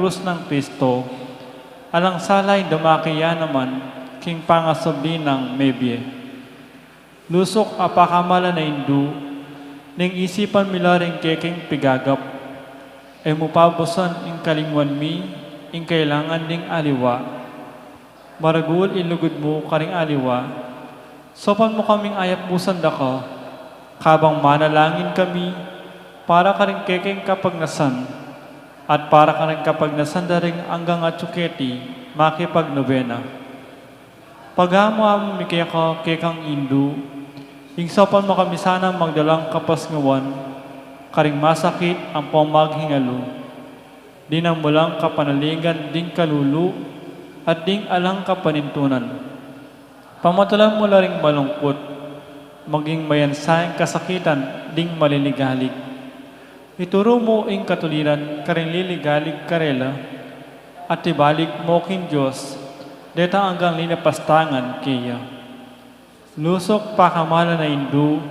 krus ng Kristo, alang salay dumakiya naman, king pangasabli ng mebye. Lusok apakamala na indu, ning isipan milaring keking pigagap, ay mupabosan ing kalingwan mi, ing kailangan ding aliwa. Maragul ilugod mo karing aliwa, sopan mo kaming ayap busan daka, kabang manalangin kami, para karing keking kapagnasan, at para karing kapagnasan daring anggang atsuketi, makipagnobena. Pagamo mi keka kekang indu, ing sopan mo kami sana magdalang kapasngawan, karing masakit ang pamaghingalo. Di nang mulang kapanalingan ding kalulu, at ding alang kapanintunan. Pamatulang mo ring malungkot, maging mayansayang kasakitan, ding maliligalig. Ituro mo ing katuliran, karing liligalig karela, at ibalik mo king Diyos, deta hanggang linapastangan kaya. Lusok pakamala na indu,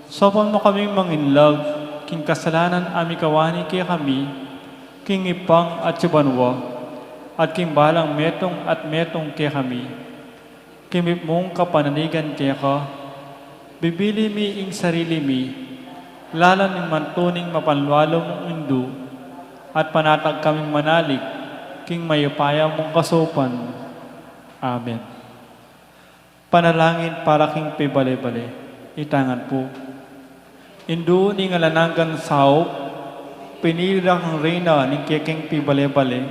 sopan mo kaming manginlag, king kasalanan ami kawani kaya kami, king ipang at sibanwa, at king balang metong at metong kaya kami. Kimip mong kapananigan kaya ka, bibili mi ing sarili mi, lalan ng mantuning mapanlwalo mong indu, at panatag kaming manalig, king mayupaya mong kasopan. Amen. Panalangin para king pibale-bale. Itangan po. Indu ni ngalananggan sao, pinira kang reyna ni keking pibale-bale.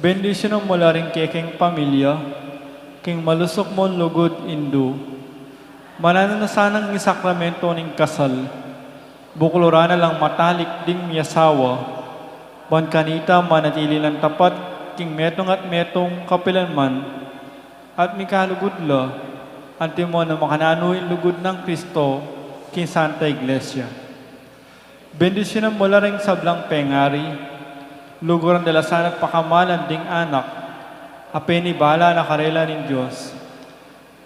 Bendisyon mo rin keking pamilya, king malusok mo lugod indu. Manano na sanang isakramento ning kasal, buklura na lang matalik ding miyasawa, ban kanita manatili lang tapat, king metong at metong kapilanman, at mikalugudla, anti mo na makananuin lugod ng Kristo, king Santa Iglesia. Bendisyon mo rin sablang pengari, luguran dala sana pakamalan ding anak, apeni bala na karela ng Diyos.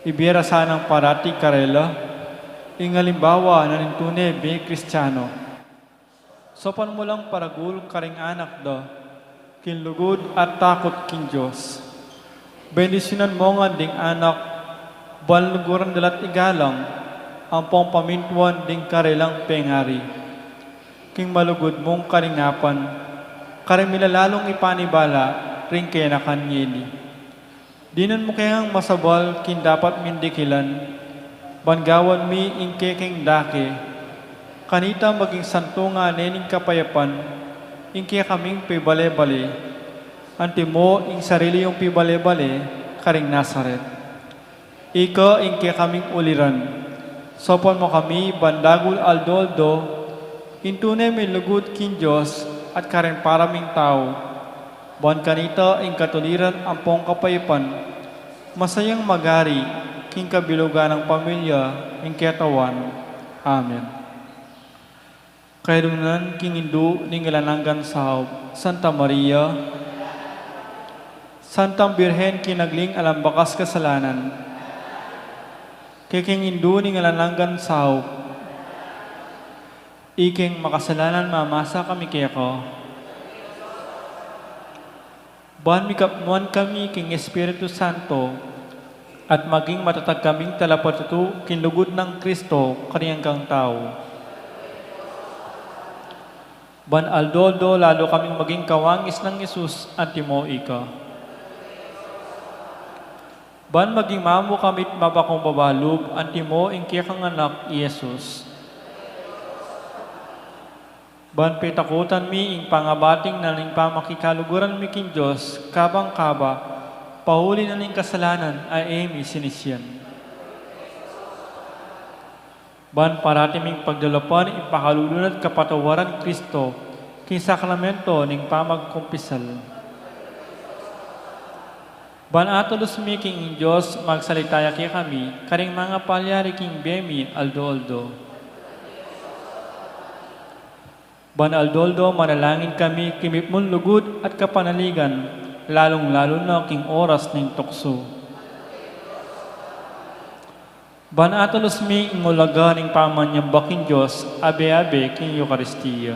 Ibira sanang parati karela, ingalimbawa na nintune be Kristiyano. Sopan mo lang paragul karing anak da, kinlugod at takot king Diyos. Bendisyonan mo nga ding anak, balluguran dalat igalang, ang pamintuan ding karelang pengari. King malugod mong karingapan, karing milalalong ipanibala, ring kaya nakanyeli. Dinan mo kayang masabal, kin dapat mindikilan, bangawan mi ing keking dake, kanita maging santunga nening kapayapan, ing kaya kaming pibale-bale, anti mo ing sarili yung pibale-bale, karing Nazaret. Ika ing kaya kaming uliran, sopan mo kami bandagul aldoldo, intune may lugod kin Diyos, at karing paraming tao, buwan kanita ing katuliran ampong kapayapan, masayang magari, king kabilugan ng pamilya, ing ketawan. Amen. Kairunan king indu ning ilananggan sa Santa Maria, Santang Birhen kinagling alam bakas kasalanan, kiking indu ning ilananggan sa iking makasalanan mamasa kami kaya ko. Buwan mikapmuan kami king Espiritu Santo, at maging matatag kaming talapatutu kinlugod ng Kristo kaniyang kang tao. Ban aldoldo lalo kaming maging kawangis ng Yesus at timo ika. Ban maging mamo kamit mabakong babalub at timo ing kiyakang anak Yesus. Ban pitakutan mi ing pangabating na ning pamakikaluguran mi king Diyos, kabang kaba, pahuli na ning kasalanan ay emi sinisyan. Ban parati ming pagdalapan ipakalulunad kapatawaran Kristo, king sakramento ning pamagkumpisal. Ban atolos mi king Diyos magsalitaya kaya kami, karing mga palyari king bemi aldo-aldo. Ban aldoldo, manalangin kami, kimip mong lugod at kapanaligan, lalong-lalo na king oras ng tukso. Ban atolos mi ingulaga ng pamanyamba king Diyos, abe-abe king Eucharistia.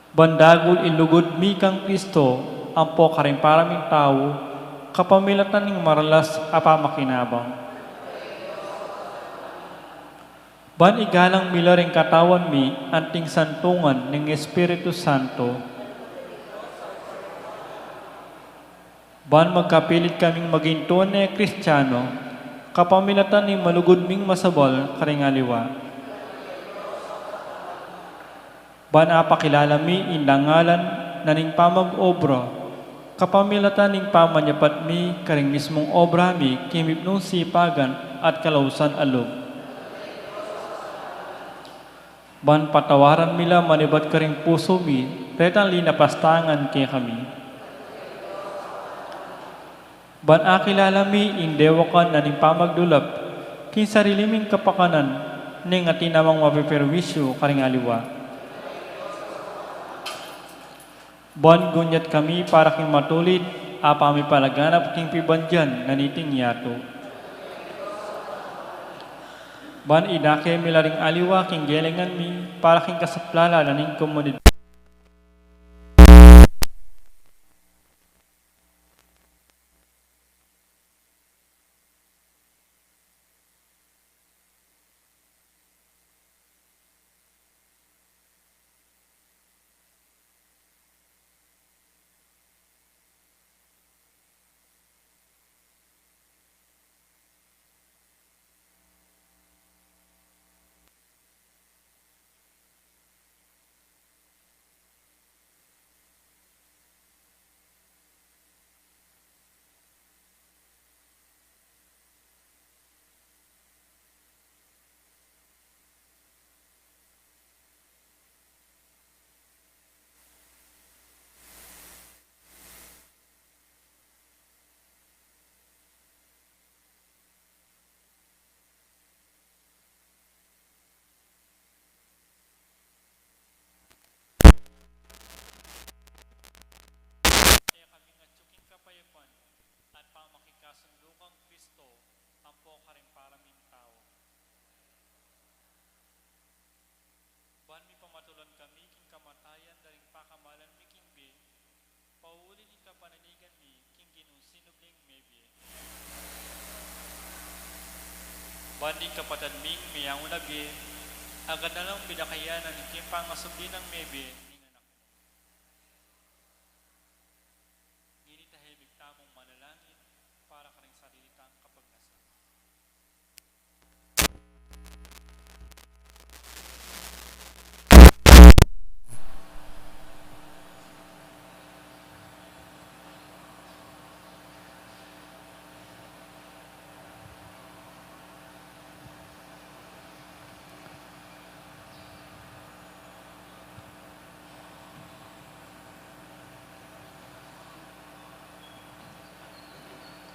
Bandagol ilugod mi kang Kristo, ampo karing paraming tao, kapamilatan ng maralas apamakinabang. Ban igalang mila ring katawan mi, anting santungan ng Espiritu Santo. Ban magkapilit kaming maging tunay Kristiyano, kapamilatan ni malugod ming masabal karing aliwa. Ban apakilala mi indangalan na ning pamag-obra, kapamilatan ning pamanyapat mi karing mismong obra mi kimip nung sipagan at kalausan alog. Ban patawaran mila manibat karing puso mi, retang linapastangan kay kami. Ban akilala mi indewakan na ning pamagdulap, kin sarili ming kapakanan, ning atinamang mapiperwisyo karing aliwa. Ban gunyat kami para king matulid, apami palaganap king pibandyan naniting yato. Ban idake milaring aliwa king gelengan mi para king kasaplala naning komunidad. At pamakikasundukang Kristo, ampo karing paraming tao. Ban mi pamatulon kami king kamatayan daring pakamalan mi king be, pauli ni kapananigan mi king ginusinubling mebye. Ban di kapatad ming miyangon na be, agad na lang bidakayanan ni king pangasubli ng mebye, tamong manalangin para karing salitang kapagnasan.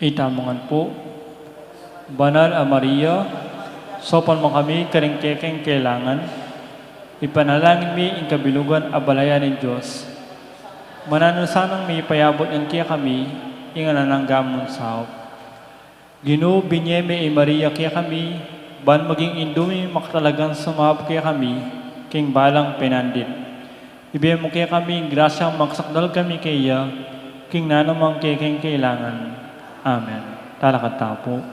Itamongan po, Banal a Maria, sopan mo kami karing kekeng kailangan, ipanalangin mi in kabilugan a balayan ni Diyos. Mananasanang mi payabot yan kaya kami, inganan gamon sao. Ginoo binyeme e Maria kaya kami, ban maging indumi makatalagang sumahap kaya kami, king balang penandit. Ibigay mo kaya kami, grasyang magsakdal kami kaya, king nanamang kekeng kailangan. Amen. Talakad tao po.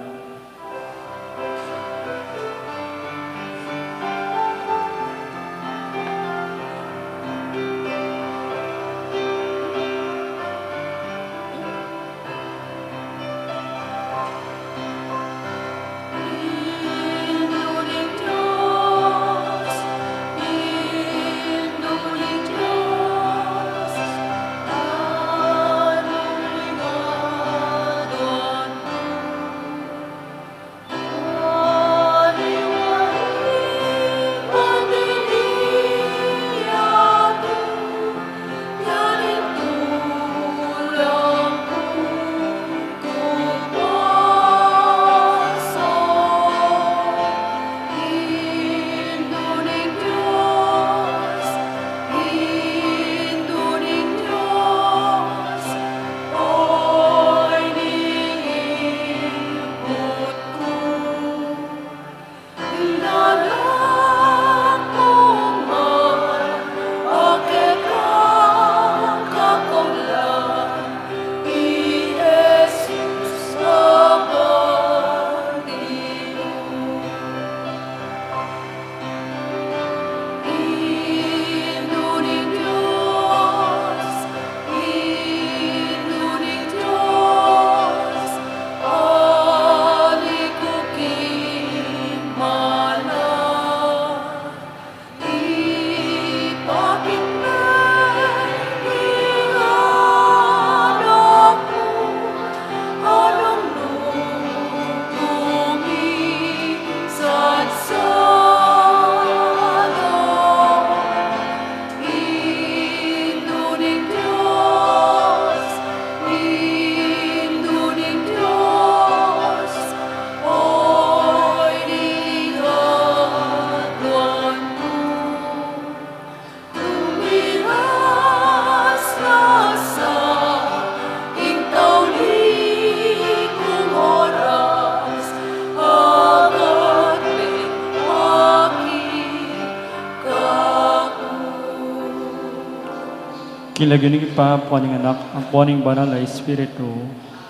Kilaginig pa po ng anak, ang po ng banal na Espiritu.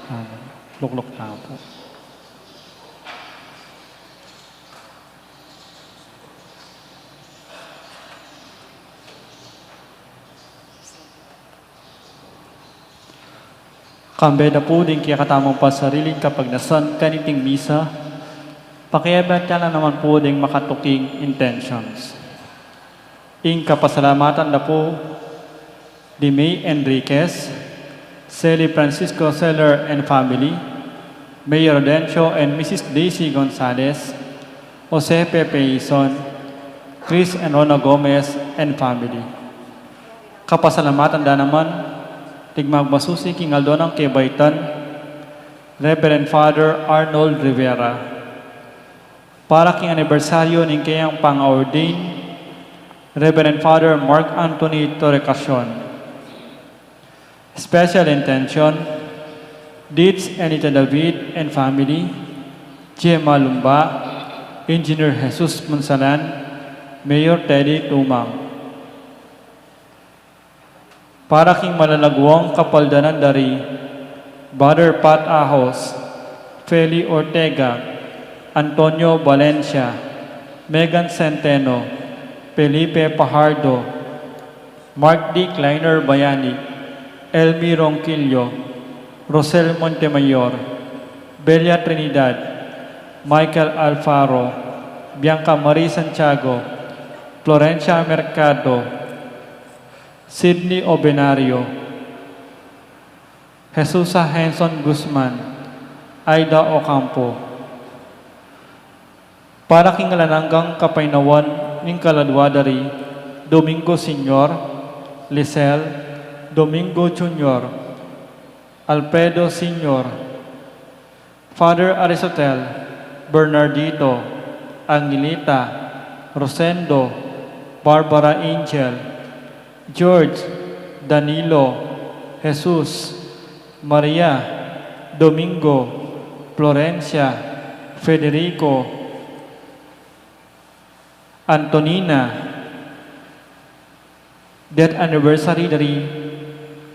Amen. Luklok na po. Kambeda po din kaya katamang pa sarili kapag nasan kaniting misa, pakiabat ka na naman po din makatuking intentions. Ing kapasalamatan na po di May Enriquez, Celi Francisco Seller and family, Mayor Dencio and Mrs. Daisy Gonzalez, Jose Pepe Ison, Chris and Rona Gomez and family. Kapasalamatan na naman tigmagbasusi king Aldonang Kebaitan, Reverend Father Arnold Rivera. Para king anibersaryo ng kayang pang-ordain, Reverend Father Mark Anthony Torrecacion. Special intention, Deeds Anita David and family, Gemma Lumba, Engineer Jesus Monsalan, Mayor Teddy Tumang. Para king malalagwang kapaldanan dari, Brother Pat Ahos, Feli Ortega, Antonio Valencia, Megan Centeno, Felipe Pajardo, Mark D. Kleiner Bayani, Elmi Ronquillo, Rosel Montemayor, Belia Trinidad, Michael Alfaro, Bianca Marie Santiago, Florencia Mercado, Sidney Obenario, Jesusa Henson Guzman, Aida Ocampo. Para king lananggang kapainawan ning kaladwadari, Domingo Senior, Lisel, Domingo Junior, Alfredo Senior, Father Aristotel, Bernardito, Angelita, Rosendo, Barbara Angel, George, Danilo, Jesus, Maria, Domingo, Florencia, Federico, Antonina. Death anniversary dari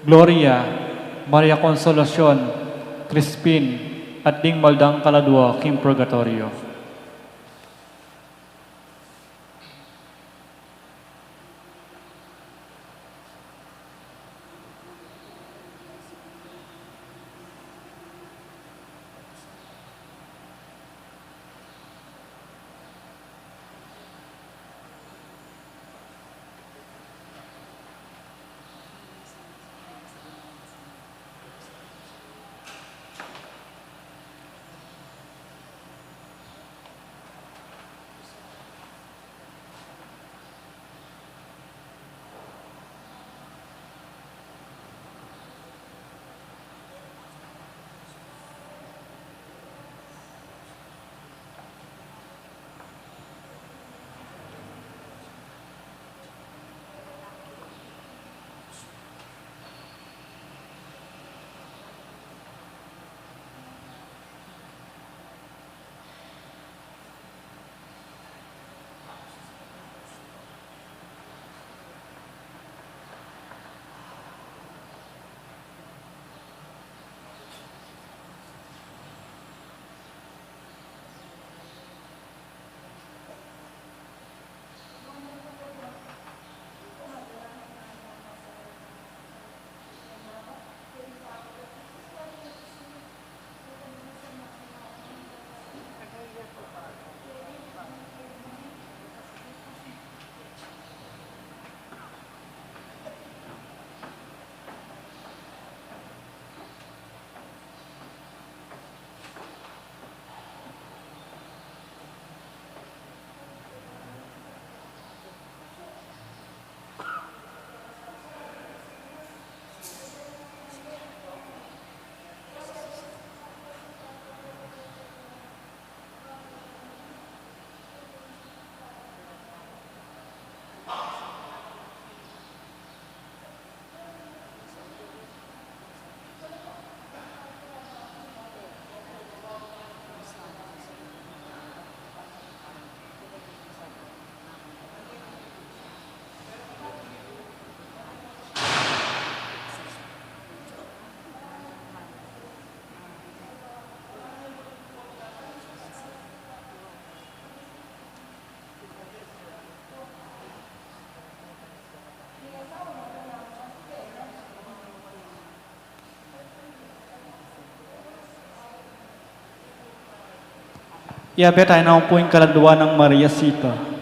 Gloria, Maria Consolacion, Crispin, at ding maldang kaladwa king purgatorio. Iabe tayo na po yung kaladwa ng Maria Sita.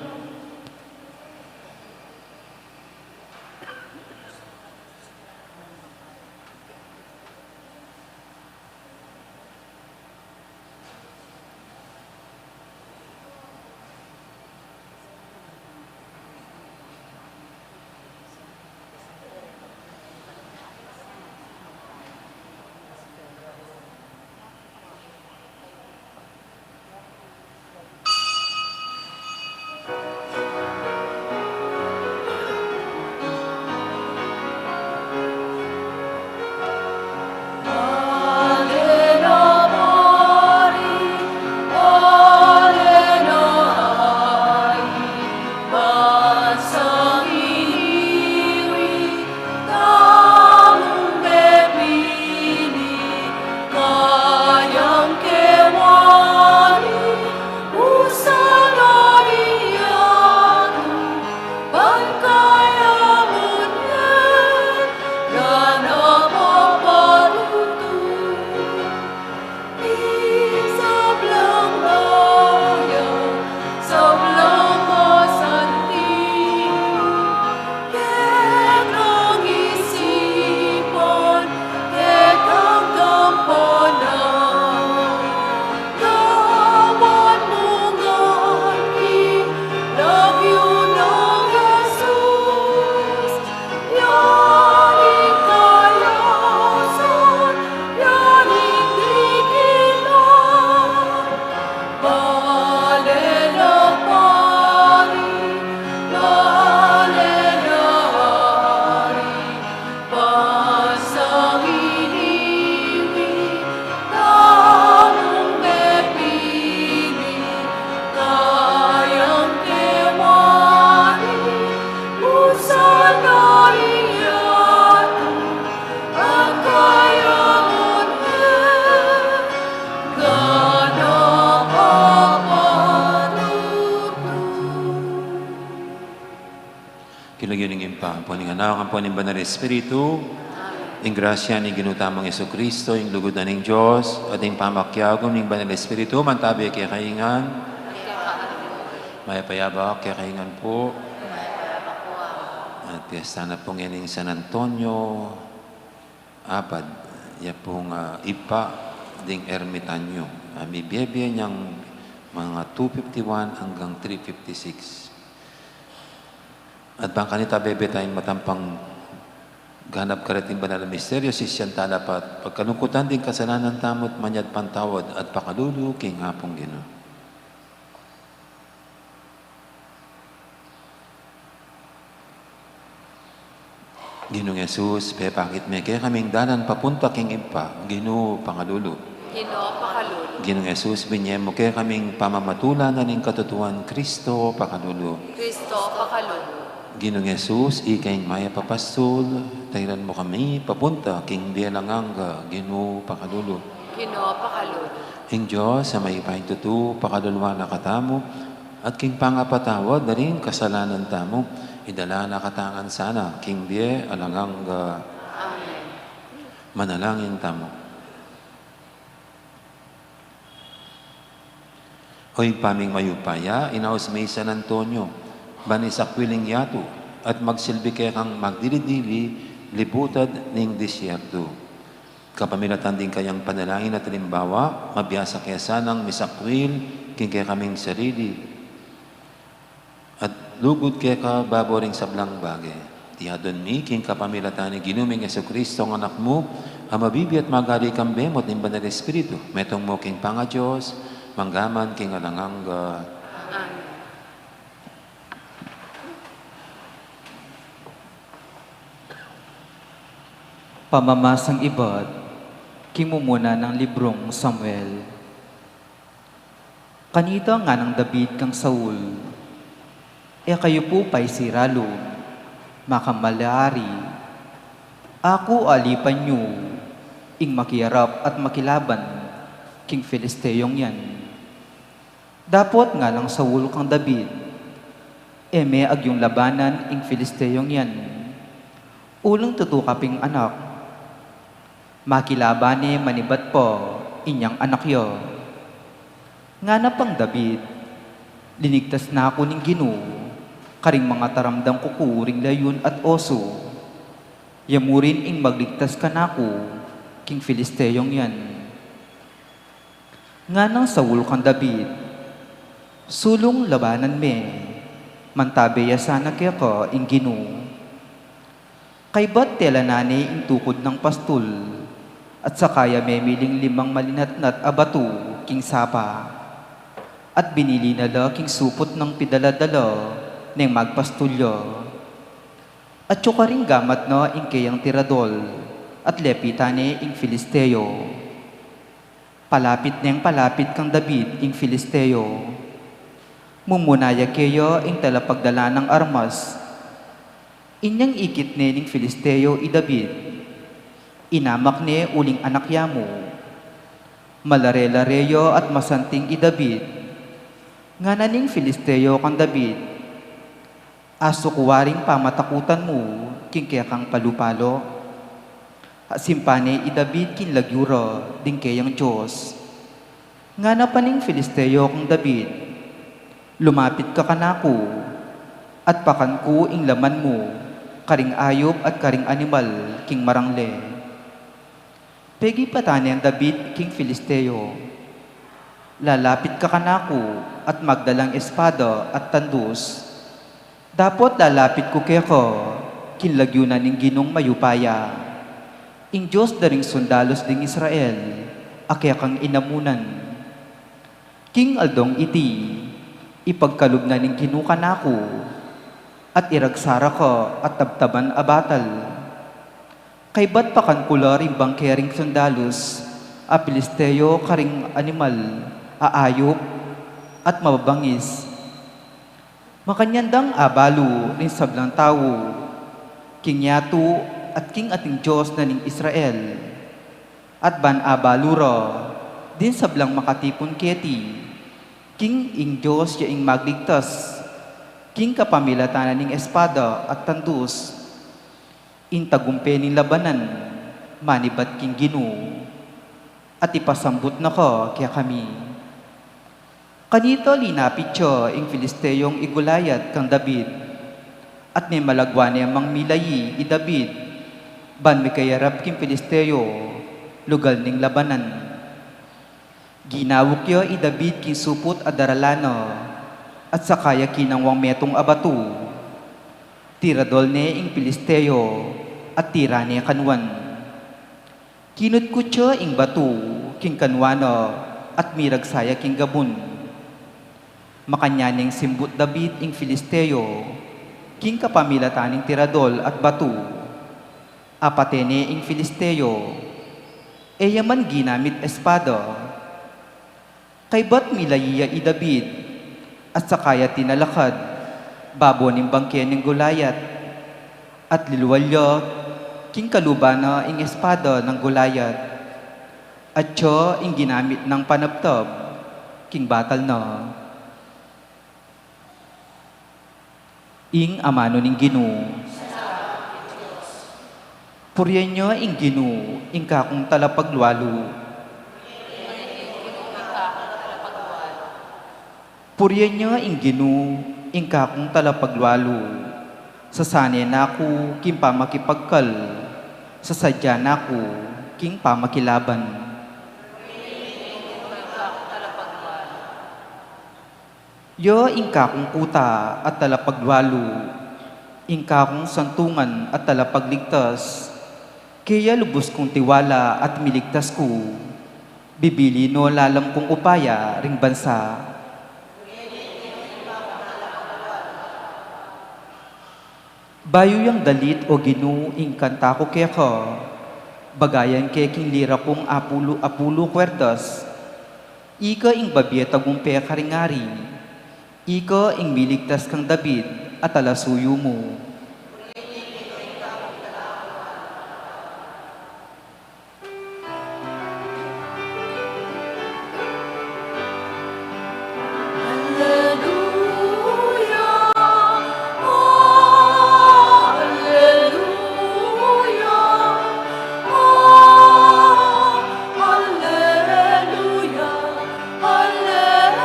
Kilagyan ng impampo ng anak ang po ng Banal Espiritu, ang grasya ni ginutamang Yesu Kristo, ang lugod na ng Diyos, at ang pamakyagom ng Banal Espiritu, mantabi kaya kaingan, may payabak kaya kaingan po, at piyesta na pong yaning San Antonio, apad, ya pong ipa, ding ermitanyo. May biyebye niyang mga 251 hanggang 356. At bang kanita bebe tayong matampang ganap karating banal na misteryo, sisyan talapat, pagkanungkutan din kasalanan tamot, manyad pantawad, at pakalulu, king hapong Ginoo. Ginoong Jesus, pepakit me, kaya kaming danan papunta king impa, Ginoo pangalulu. Ginoo pakalulu. Ginoong Jesus, binye mo, kaya kaming pamamatulan na ning katutuan, Kristo pakalulu. Kristo pakalulu. Ginoong Jesus, ikaing maya papastol, tayran mo kami, papunta, king bialanganga, Ginoo pakalulu. Ginoo pakalulu. King Diyos, sa may pahintutu, pakaluluwa na katamo, at king pangapatawad na rin kasalanan tamo, idala na katangan sana, king bie, alanganga, Amen. manalangin tamo. Hoy paming mayupaya, inaos may San Antonio, banisakwiling yato, at magsilbi kaya kang magdilidili, libutad ning disyerto. Kapamilatan din kayang panalangin at halimbawa, mabiyasa kaya sanang misakwil, king kaya kaming sarili. At lugod kaya ka baboring sablang bagay. Tiyadon mi, king kapamilatan ni Ginuming Yesu Kristo ang anak mo, ang mabibi at magari kang bemot ng Banal Espiritu. Metong mo king panga Diyos, manggaman king alanganga. Amen. Pamamasang ibad, kimumuna ng librong Samuel. Kanita nga ng David kang Saul, kayo po pa'y siralo, makamalari. Ako alipan nyo, ing makiyarap at makilaban, king Filisteyong yan. Dapot nga ng Saul kang David, may agyong labanan ing Filisteyong yan. Ulang tutukaping anak, makilabane manibat po inyang anak yo. Nga na pang David, linigtas na ako ning Ginoo, karing mga taramdang kukuring layon at oso. Yamurin ing magligtas ka nako, king Filisteyong yan. Nga nang Saul kang David, sulong labanan me, mantabeya sana kaya ka ing Ginoo. Kay ba't tela nani ing tukod ng pastol, at sakaya memiling 5 malinatnat abato, king sapa. At binili nala king supot ng pidaladala, neng magpastulyo. At ka rin gamat na ing kayang tiradol, at lepitane ing Filisteo. Palapit neng palapit kang David ing Filisteo. Mumunaya kayo ing talapagdala ng armas. Inyang ikit ne ning Filisteo i David. Inamak ne uling anak yamo. Malare-lareyo at masanting i David. Nga naning Filisteo kang David, aso kuwaring pamatakutan mo, king kaya kang palupalo. Simpane i David kin lagyura, ding kayang Diyos. Nga na paning Filisteo kang David, lumapit ka kanako, at pakan ko ing laman mo, karing ayop at karing animal, king marangle. Pegi patani ang David king Filisteo, lalapit ka kanako, at magdalang espada at tandus. Dapat lalapit ko kaya ko, kinlagyo na ning Ginong mayupaya. Ing Diyos daring sundalos ding Israel, akya kang inamunan. King aldong iti, ipagkalub na ning Gino kanako, at iragsara ko at tabtaban abatal. Kay ba't pakan kula ring bangkering sundalos, a Pilisteo karing animal, aayop, at mababangis. Makanyandang abalo rin sablang tao, king yato at king ating Diyos na ning Israel. At ban abalura, din sablang makatipon keti, king ing Diyos ya ing magligtas, king kapamilatanan ning espada at tandus, in tagumpe ning labanan, manibat king Ginoo, at ipasambot na ko kaya kami. Kanito linapit siya ing Filisteyong igulayat kang David, at may malagwa niya mang milayi i David, ban may kayarap king Filisteyo, lugal ning labanan. Ginawok yo i David king supot a daralano, at sakaya kinangwang metong abato, tiradol ne ing Filisteyo, at tira niya kanwan. Kinudkutyo ing batu, king kanwano, at miragsaya king gabun. Makanyaning simbut David ing Filisteo, king kapamilataning tiradol at batu. Apatene ing Filisteo, eyaman ginamit espada. Kay ba't milayiya i David, at sakaya tinalakad, babo ning bangke ning Gulayat, at liluwalyo, king kalubana ing espada ng Gulayat, at siya ing ginamit ng panabtab, king batal na. Ing amano ning Ginoo. Puriyan nyo ing Ginoo, ing kakong talapaglualo. Puriyan nyo ing Ginoo, ing kakong talapaglualo. Sasane nako, king pamakipagkal. Sasadya nako, king pamakilaban. Yo ingka kong kuta at talapagwalo, ingka kong santungan at talapagligtas, kaya lubos kong tiwala at miligtas ko, bibili no lalam kong upaya ring bansa. Bayo yang dalit o Ginoo ing kanta ko kaya ka, bagayan kaya king lira kong apulo kwertas, ika ing babya tagumpe karingari, ika ing miligtas kang David at alasuyo mo. Hallelujah, hallelujah.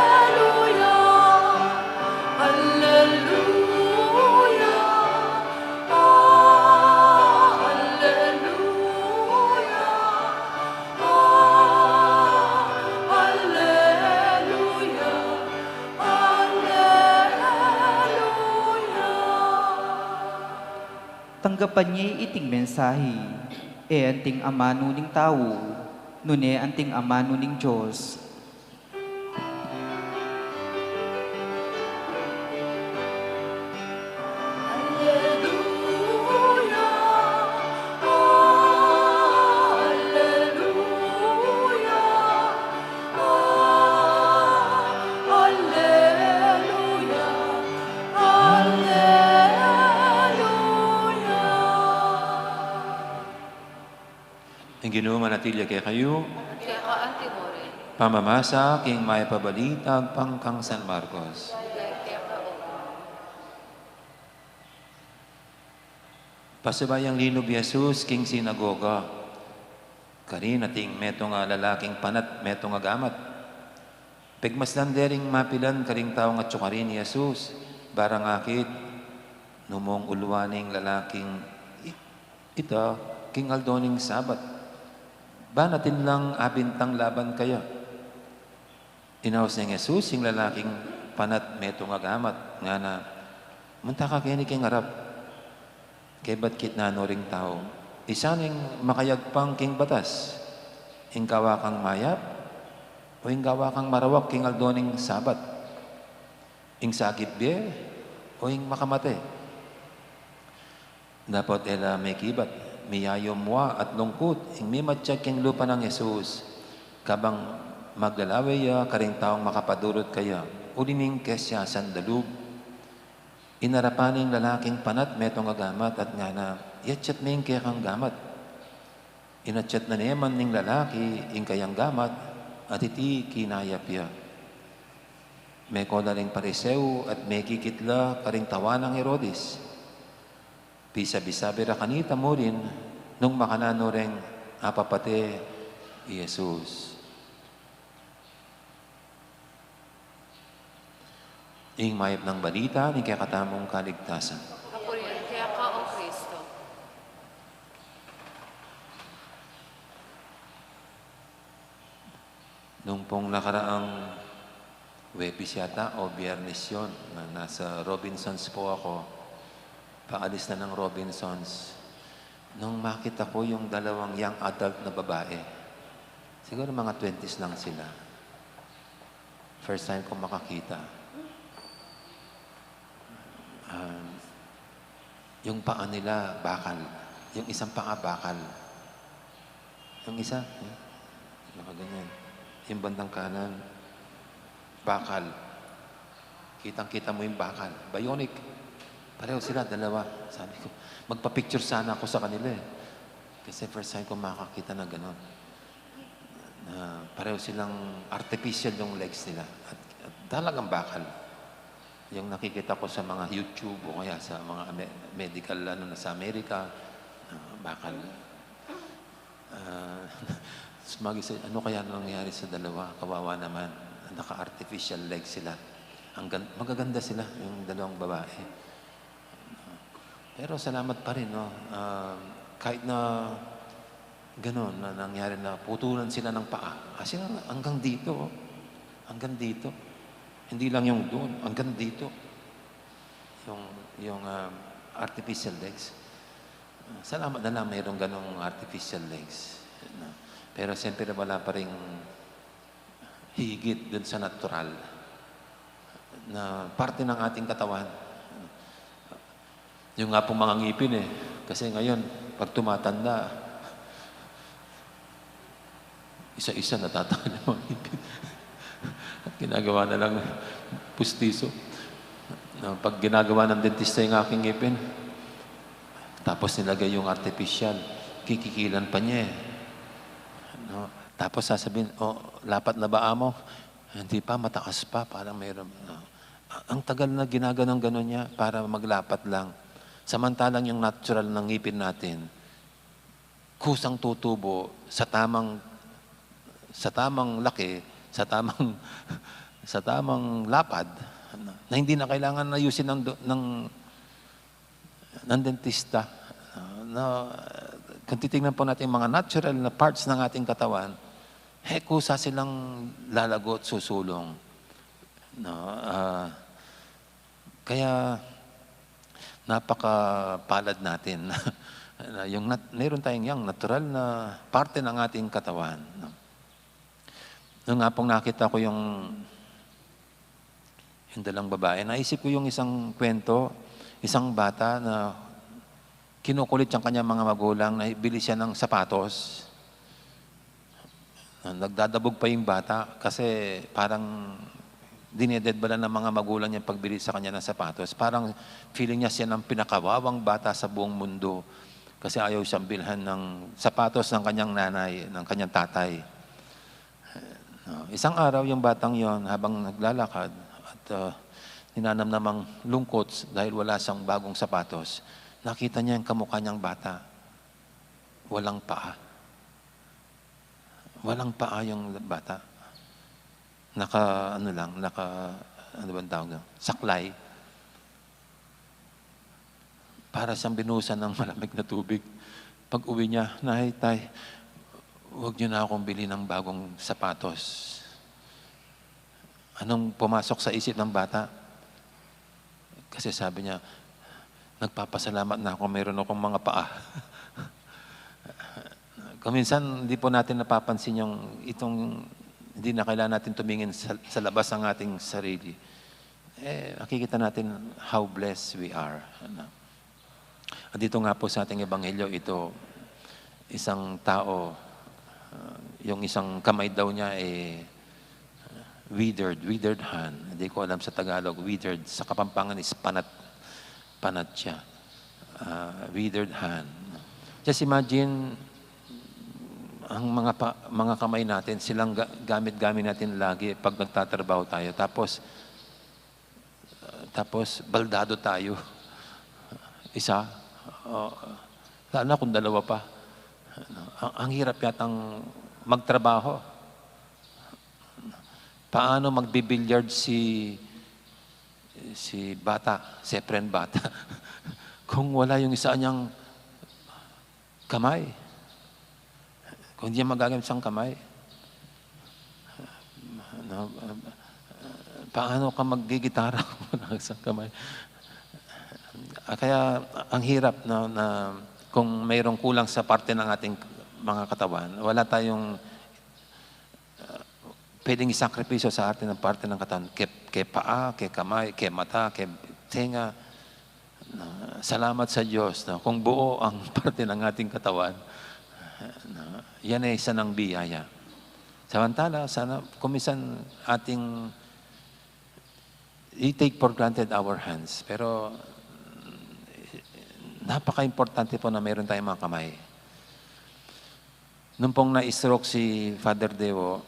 tanggapan niya iting mensahe. Anting ama nuning tao, nune anting ama nuning Diyos. Ang Ginoo manatili kay kayo, Kaya ka ang timore. pamamasa king may pabalitag pangkang San Marcos. Kaya ka o. Pasubayang linob Jesus king sinagoga. Kari nating meto nga lalaking panat, meto nga gamat. Pigmasdan dering mapilan karing tao nga tsukarin ni Jesus. Barang akit, numong ulwaning lalaking ita, king aldoning sabat. Ba natin lang abintang laban kaya? Inawas ni Jesus, yung lalaking panat, meto nga gamat, nga na, munta ka kaya ni king arap, kay ba't kitnano ring tao, isa ning makayagpang king batas, ing gawa kang mayap, o ing gawa kang marawak king aldoning sabat, ing sakit biye, o ing makamate. Dapat ela may kibat, miyayo mwa at lungkot, ing may matsyag king lupa ng Jesus, kabang maglalaway karing taong makapadurot kaya, ulining kesya sandalub, inarapaning lalaking panat, metong agamat at nga na, yatsyat may kaya kang gamat. Inatsyat na neman ning lalaki, ing kayang gamat, at iti kinayapya. May kola ring pariseo at may kikitla karing tawa ng Herodes. Bisa-bisabi ra kanita mo rin nung makanano ring apapate Jesus. Ing mayap ng balita ni kaya katamong kaligtasan. Ako rin. Kaya ka o Kristo. Nung pong nakaraang Webis yata o Biyernes yun, na nasa Robinsons po ako, paalis na ng Robinsons. Nung makita ko yung dalawang young adult na babae, siguro mga 20s lang sila. First time ko makakita. Yung paa nila, bakal. Yung isang paa, bakal. Yung isa, nakaganyan. Yung bandang kanan, bakal. Kitang-kita mo yung bakal. Bionic. Pareho sila, dalawa. Sabi ko, magpa-picture sana ako sa kanila eh. Kasi first time ko makakita na gano'n. Pareho silang artificial yung legs nila. At talagang bakal. Yung nakikita ko sa mga YouTube o kaya sa mga medical sa Amerika, bakal. Ano kaya nangyari sa dalawa? Kawawa naman. Naka-artificial legs sila. Magaganda sila, yung dalawang babae. Pero salamat pa rin, no? Kahit na gano'n, na nangyari na putulan sila ng paa. Kasi hanggang dito, oh. Hanggang dito. Hindi lang yung doon, hanggang dito. Yung artificial legs. Salamat na lang mayroong ganong artificial legs. Pero siyempre wala pa rin higit dun sa natural na parte ng ating katawan. Yung nga pong mga ngipin eh. Kasi ngayon, pag tumatanda, isa-isa natatanggal ang mga ngipin. At ginagawa na lang pustiso. Pag ginagawa ng dentista yung aking ngipin, tapos nilagay yung artificial, kikikilan pa niya eh. No? Tapos sasabihin, lapat na ba amo? Hindi pa, mataas pa, parang mayroon. Ang tagal na ginaganong gano'n niya para maglapat lang. Samantalang yung natural ng ngipin natin, kusang tutubo sa tamang laki, sa tamang lapad, na hindi na kailangan ayusin ng dentista. Kung titingnan po natin mga natural na parts ng ating katawan, kusa silang lalago at susulong. Kaya napakapalad natin na mayroon tayong yung natural na parte ng ating katawan. Noong nga pong nakita ko yung dalang babae, naisip ko yung isang kwento, isang bata na kinukulit ang kanyang mga magulang na bili siya ng sapatos. Nagdadabog pa yung bata kasi parang dinededbala ng mga magulang niya pagbili sa kanya ng sapatos. Parang feeling niya siya ng pinakawawang bata sa buong mundo kasi ayaw siyang bilhan ng sapatos ng kanyang nanay, ng kanyang tatay. Isang araw, yung batang yon habang naglalakad at ninanamnamang lungkot dahil wala siyang bagong sapatos, nakita niya yung kamukha niyang bata. Walang paa. Walang paa yung bata. Ano ba ang tawag doon? Saklay. Para siyang binusan ng malamig na tubig. Pag uwi niya, Nay, Tay, huwag niyo na akong bili ng bagong sapatos. Anong pumasok sa isip ng bata? Kasi sabi niya, nagpapasalamat na ako, mayroon akong mga paa. Kung minsan, hindi po natin napapansin hindi na kailangan natin tumingin sa labas ng ating sarili. Nakikita natin how blessed we are. At dito nga po sa ating ebanghelyo, ito, isang tao, yung isang kamay daw niya withered hand. Hindi ko alam sa Tagalog, withered. Sa Kapampangan is panat siya. Withered hand. Just imagine, ang mga kamay natin, silang gamit-gamit natin lagi pag nagtatrabaho tayo. Tapos baldado tayo. Isa. Lalo kung dalawa pa. Ang hirap yatang magtrabaho. Paano magbibilyard si bata, si friend bata, kung wala yung isa niyang kamay? Kung hindi niya magagamit siyang kamay, paano ka maggigitara kung wala isang kamay? Kaya ang hirap na kung mayroong kulang sa parte ng ating mga katawan, wala tayong pwedeng isakripisyo sa atin ng parte ng katawan. Kay paa, kay kamay, kay mata, kay tenga. Salamat sa Diyos na kung buo ang parte ng ating katawan, yan ay isa ng biyaya. Samantala, sana kumisan ating i-take for granted our hands. Pero napaka-importante po na meron tayong mga kamay. Nung pong na-stroke si Father Dewo,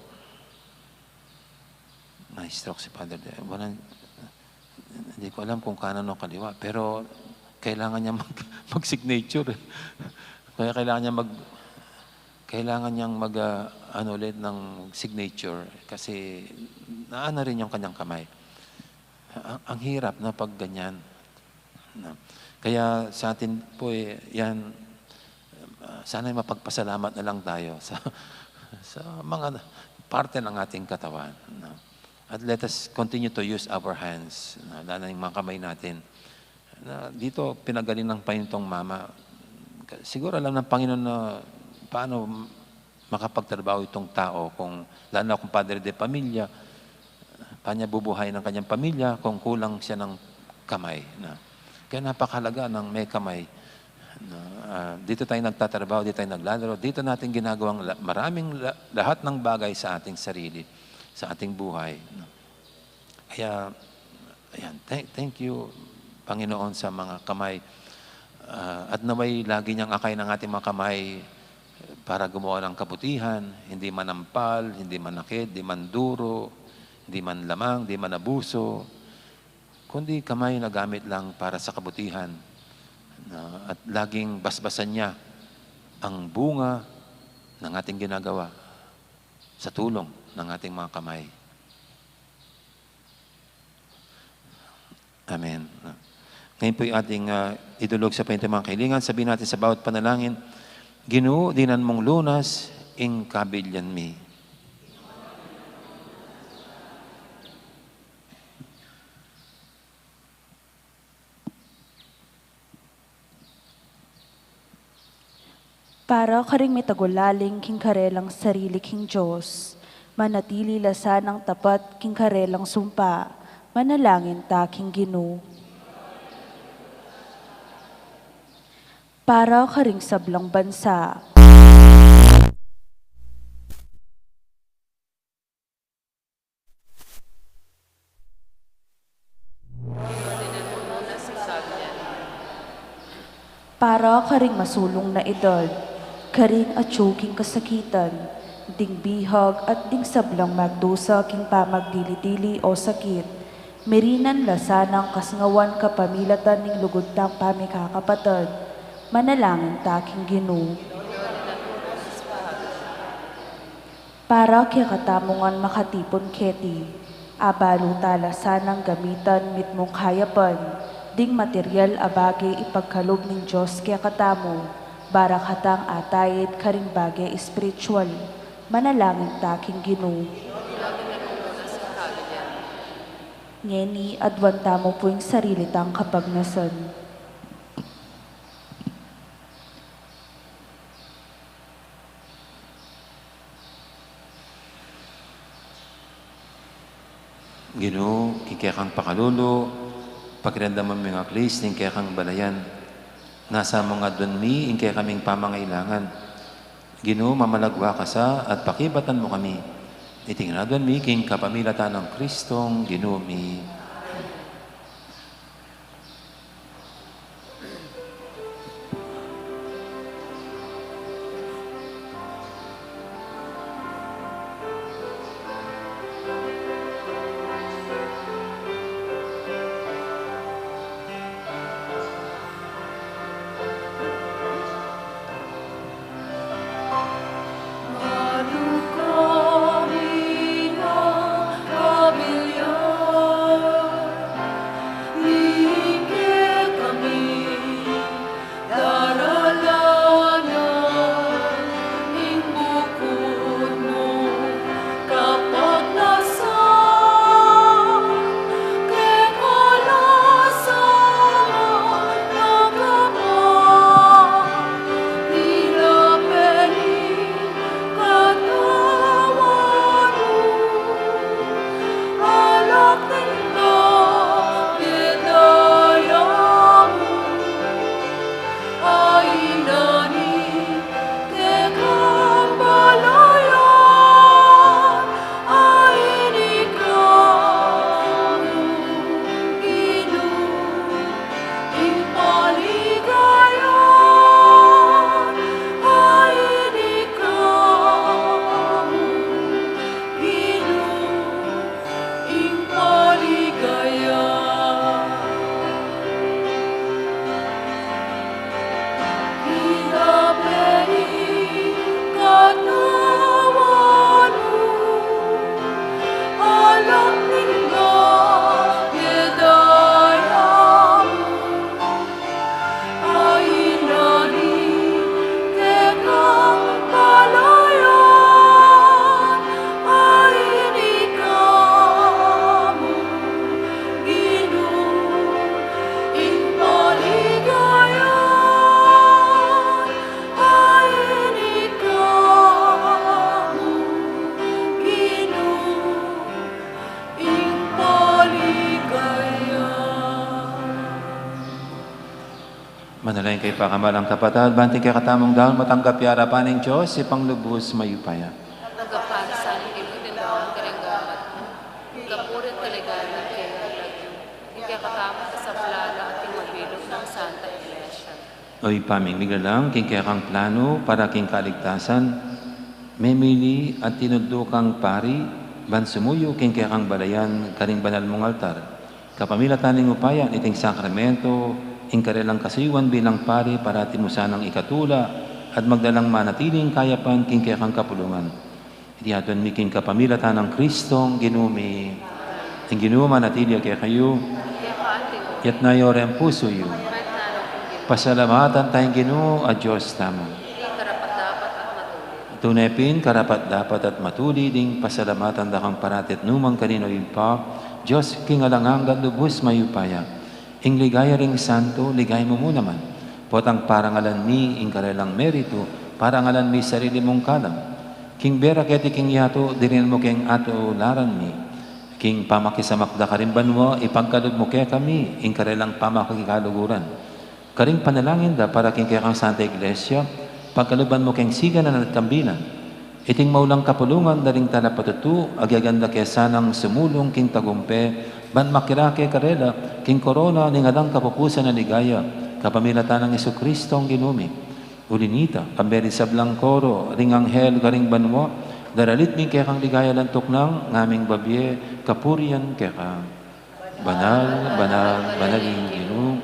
hindi ko alam kung kanan o kaliwa, pero kailangan niya mag-signature. Kaya kailangan niyang ulit ng signature kasi naana rin yung kanyang kamay. Ang hirap na pag ganyan. Kaya sa atin po yan, sana mapagpasalamat na lang tayo sa mga parte ng ating katawan. At let us continue to use our hands, lalo yung mga kamay natin. Dito, pinagaling ng Panginoong Mama. Siguro alam ng Panginoon na paano makapagtrabaho itong tao, lalo na kung padre de pamilya, paano niya bubuhay ng kanyang pamilya kung kulang siya ng kamay. Kaya napakahalaga ng may kamay. Dito tayo nagtatrabaho, dito tayo naglalaro, dito natin ginagawang lahat ng bagay sa ating sarili, sa ating buhay. Kaya, ayan, thank you, Panginoon, sa mga kamay. At naway lagi niyang akay ng ating mga kamay para gumawa ng kabutihan, hindi manampal, hindi manakit, hindi man duro, hindi man lamang, hindi man abuso, kundi kamay na gamit lang para sa kabutihan. At laging basbasan niya ang bunga ng ating ginagawa sa tulong ng ating mga kamay. Amen. Ngayon po yung ating idulog sa pahintang mga kailingan. Sabihin natin sa bawat panalangin, Ginoo, dinan mong lunas, ing kabilyan mi. Para karing may tagulaling king karelang sarili king Diyos, manatili lasanang tapat king karelang sumpa, manalangin ta king Ginoo. Para karing sablang bansa, Muna sa sabyan. para karing masulong na edad, karing atsuking kasakitan, ding bihag at ding sablang magdusa king pamagdili-dili o sakit, merinan lasanang kasngawan kapamilatan ning lugod tang pamikakapatad, manalangin taking Ginoo. Para kaya katamungan makatipon keti, abalo talasanang gamitan mitmong kayapan, ding material abage ipagkalog ng Diyos kaya katamo, barak hatang atayit karing bagay espiritual, manalangin taking Ginoo. Muna sa sabyan. Ngeni adwan tamo po yung sarili tang kapagnasan. Ginoo, kikayakang pakalulu, pakiramdaman mo mga klis, ning kayakang balayan. Nasa mga dunmi, ing kaya kaming pamangailangan. Ginoo, mamalagwa ka sa at pakibatan mo kami. Itingnan dunmi, king kapamilatan ng Kristong Ginoo mi. Manalangin kay pakamalang kapatad, banting kay katamong daon, matanggap yarapan ng Diyos, ipang lubos mayupaya. Nagapansan, ilutin daw ang karanggamat. Kapurit kaliganan kaya lagi. Hindi katama sa plana at mabilog ng Santa Iglesia. Oy pamimigla lang, king kaya kang plano para king kaligtasan, memili at tinudukang pari, bansumuyo king kaya kang balayan, karing banal mong altar. Kapamilatan ng upaya, iting sakramento, ing karelang kasiwan bilang pari para timusan ng ikatula at magdalang manatiling kayapan king kaya kang kapulungan. Itihaton mi king kapamilatan ng Kristong Ginumi. Ang Ginuma manatili kaya kayo, Kaya kaanti mo, yat na yorem puso yu. kahit nanong kung gino, Pasalamatan tayong Ginoo at Diyos tamo. hindi karapat-dapat at matuloy. Tunepin, karapat dapat at matuli ding pasalamatan dakang paratit numang kanino pa, Diyos kingalangang lubos mayupaya. Ing ligaya ring santo, ligay mo naman. Potang parangalan ni ing karelang merito, parangalan mi sarili mong kalam. King bera keti king yato, dirin mo king ato laran mi. King pamakisamakda ka rin banwa, ipagkalod mo kaya kami, ing karelang pamakikaluguran. Karing panalangin da para king kaya kang Santa Iglesia, pagkaluban mo king siga na nagkambinan. Iting maulang kapulungan daring tala patutu, agaganda kaya sanang sumulong king tagumpe, ban makirake karela, king korona ning adang kapupusan na ligaya, kapamilatan ng Jesucristo ang ginumi. Ulinita, kamberi sa blangkoro, ring anghel karing banwa, daralit mi kaya kang ligaya lantok ng ngaming babye, kapurian kaya ka. Banal, banal, banalin ginoo,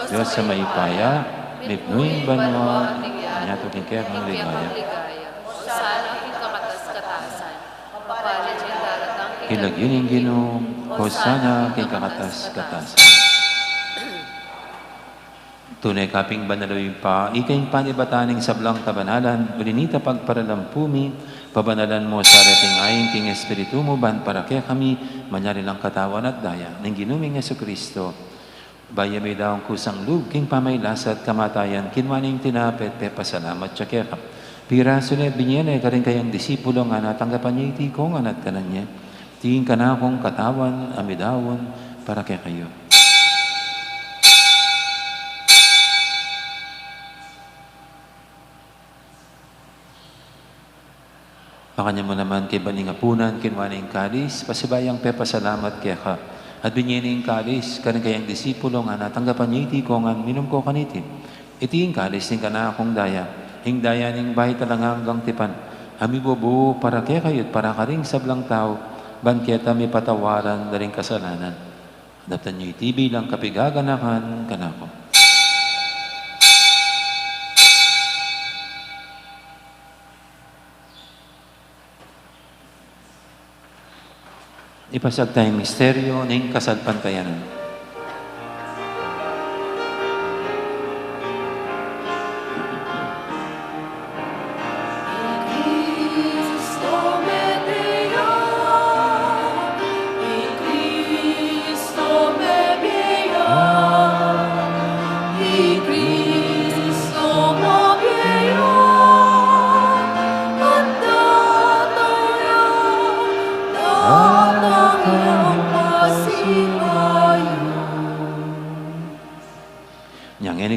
Diyos sa maipaya, mipnuing banwa, nyato kaya kang ligaya. Sana aking kamatas-katasan. Papalit yung daratang Kilagin ginoo, Hosana kay kakatas-katasan. Tunay kaping banaloy pa, ikayong panibataning sablang kabanalan, ulinita pagparalampumi, pabanalan mo sa reting ayin king Espiritu mo, ban para kaya kami, manyari lang katawan at daya, ng ginuming Jesucristo. Baya may daong kusang lub, king pamaylasat kamatayan, kinwaning tinapet, pasalamat siya kaya ka. Piraso na binyene, karing kayang disipulo nga natanggapan niya iti ko nga natkanan niya. Tingin ka na akong katawan, amidawon, para kaya kayo. Makanya mo naman kay baningapunan, kinwaning kalis, pasibayang pasalamat kaya ka. At binyining kalis, karing kayang disipulo nga natanggapan niya iti ko nga minum ko kanitin. Iting kalis, ning ka na akong daya, hing daya ning bahay talang hanggang tipan. Ami bobo, para kaya kayo't para karing sablang tao, ban kaya may patawaran na rin kasalanan. Adaptan niyo iti bilang kapigaganakan kanako. Ipasag tayong misteryo ng kasalpantayanan.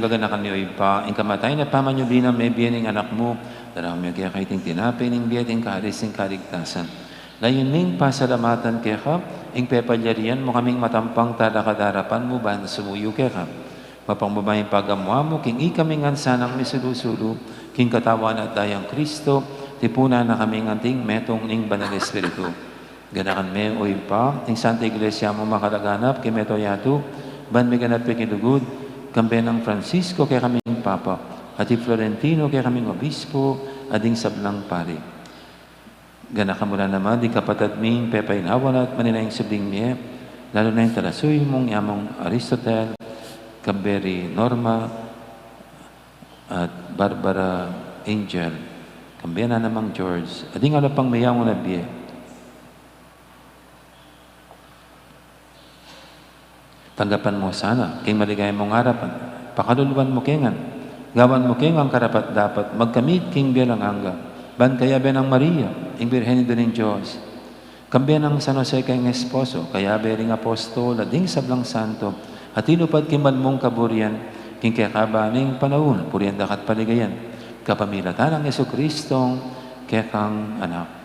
Kaganakan niyo ipa, ang kamatay na pamanyubin na may biyaning anak mo, darang may kaya kaiting tinapin, ng biyating kaharis, ng kaligtasan. Layon ning pasalamatan kaya ka, ang pepalyarian mo kaming matampang talakadarapan mo ba na sumuyo kaya ka. Mapangbabayang pagamwa mo, king ikaming ansanang misulusulu, king katawan at dayang Kristo, tipuna na kaming anting metong ning banal Espiritu. Ganakan me o ipa, ang Santa Iglesia mo makalaganap, kay meto yato, ban may ganap pikilugod, Kambenang Francisco kaya kaming Papa, at Florentino kaya kaming Obispo, ading sablang pari. Gana ka mula naman, di kapatad ming pepainawan at maninayang subing miye, lalo na yung talasuy mong yamong Aristotel, Kamberi Norma, at Barbara Angel, Kambena namang George, ading alapang mayamong na biye. Tanggapan mo sana, king maligay mong harapan, pakaluluan mo kengan, gawan mo kengang karapat dapat, magkamit king bilang angga, ban kaya benang Maria, ing Birhen din ng Diyos, kambiyan ng San Jose kayong esposo, kaya bering apostol, ading sablang santo, at inupad kiman mong kaburian, king kaya kabaning panahon, purian dakat paligayan, kapamilatan ng Jesucristong kaya kang anak.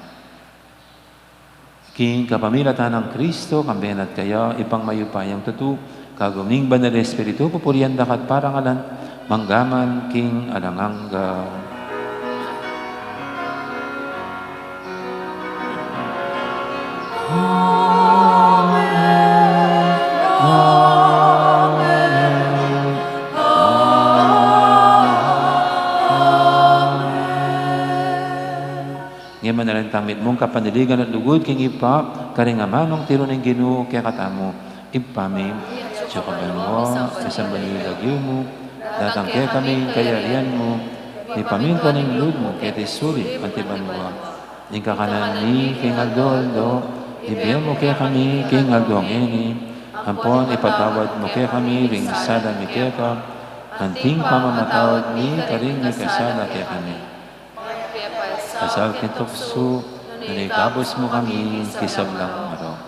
King kapamilatan ng Kristo, kambiyan at kaya ipang mayupayang tutu, kaguming banal Espiritu, pupurian dakat parangalan, manggaman king alangangga. Ngayon na rin tamit mong kapaniligan at lugod king ipa, karingamanong tiro ng Ginoo kaya katamo, ipamim, siya kabanwa, isang banilagyo mo, datang kaya kami kayarian mo, ipamin ka ng lud mo, kaya tisuri, antibanwa, ning kakanan ni king agdoldo, ibiyan mo kaya kami king agdongeni, ampon ipatawad mo kaya kami, ring sada mi kaya ka, anting pamamatawad ni karing ni kasala kaya kami. Asal kitokso, nanikabos mo kami, kisablang marok.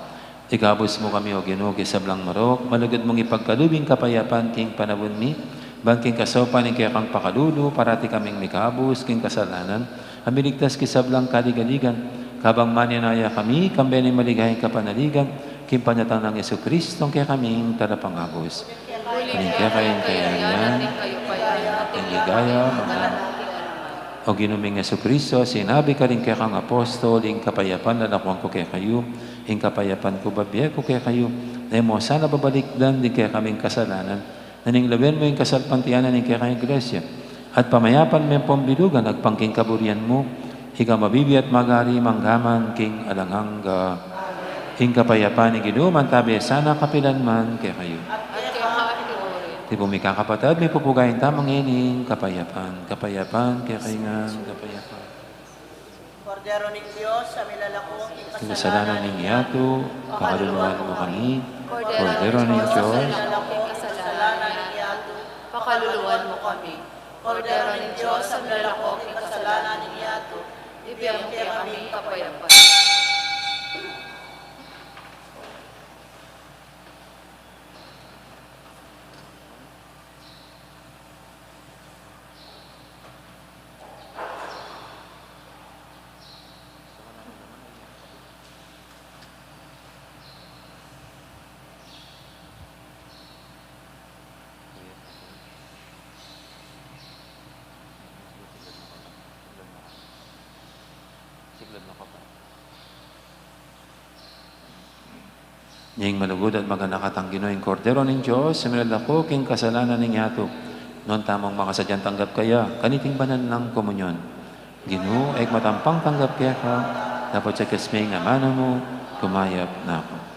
Ikabos mo kami, O Ginoo, kisablang marok, malagad mong ipagkalubing kapayapan, king panabon mi, bangking kasopan, ing kaya kang pakalulu, parati kaming mikabos, king kasalanan, amiligtas kisablang kaligaligan, kabang maninaya kami, kambenay maligayang kapanaligan, king panyatang ng Yesu Kristo, kaya kaming tarapangabos. Kaling kaya kayong kayangan, king ligaya, mga O ginuming Yesu Kristo, sinabi ka rin kaya kang apostol, ing kapayapan na nakuha ko kaya kayo, ing kapayapan ko babiya ko kaya kayo, na mo sana babalikdan din kaya kaming kasalanan, naninglaben mo yung kasalpantianan ng kaya kayong iglesia, at pamayapan mo yung pambilugan, agpangking kaburian mo, higa mabibi at magari, manggaman, king alanghangga, ing kapayapan ni ginuman, tabi sana kapilan man kaya kayo. Di po may kakapatid, may pupugayin tamang ining kapayapan. Kapayapan, kaya kaingan, kapayapan. Kordero ng Diyos, sa milalako, Kasalanan ng yato, pakaluluan mo kami. Kordero ng Diyos, kasalanan niya, pakaluluan mo kami. Kordero ng Diyos, sa milalako, kasalanan niya, ibigyan mo kami kapayapan. Niyang malugod at maganakatang Ginoong Kordero ng Diyos, sa milalako, king kasalanan ng yato, noon tamang makasadyang tanggap kaya, kaniting banan ng komunyon. Ginoo, ay matampang tanggap kaya ka, dapat sa kasmay nga mana mo, kumayap na ako.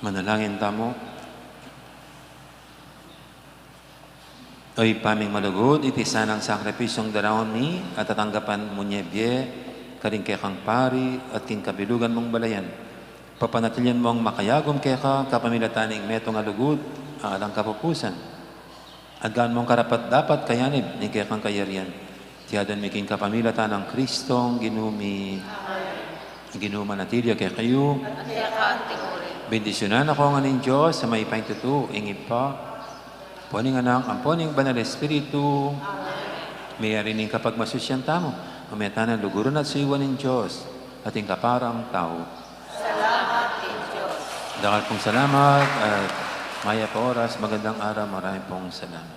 Manalangin tamo. Oy paming malugod, iti sanang sakripisyong darawon mi, at tatanggapan mo niebye, karing kekang pari, at king kabilugan mong balayan. Papanatilyan mong makayagom keka, kapamilataning metong alugod, ang alang kapupusan. At gaan mong karapat dapat kayanib, ni kekang kayarian. Tiyadan mi king kapamilatan ng Kristong ginumi, ginumanatilya kay kayo. At kaya kaanting mo rin. Bendisyonan ako nga ng Diyos sa may paintutu, ingip pa. Poning anak, ang poning banal espiritu, may arining kapag masusyang tamo, umetanan luguron at siwan ng Diyos, ating kaparang tao. Salamat din Diyos. Dakal pong salamat at maya pa oras, magandang araw, maraming pong salamat.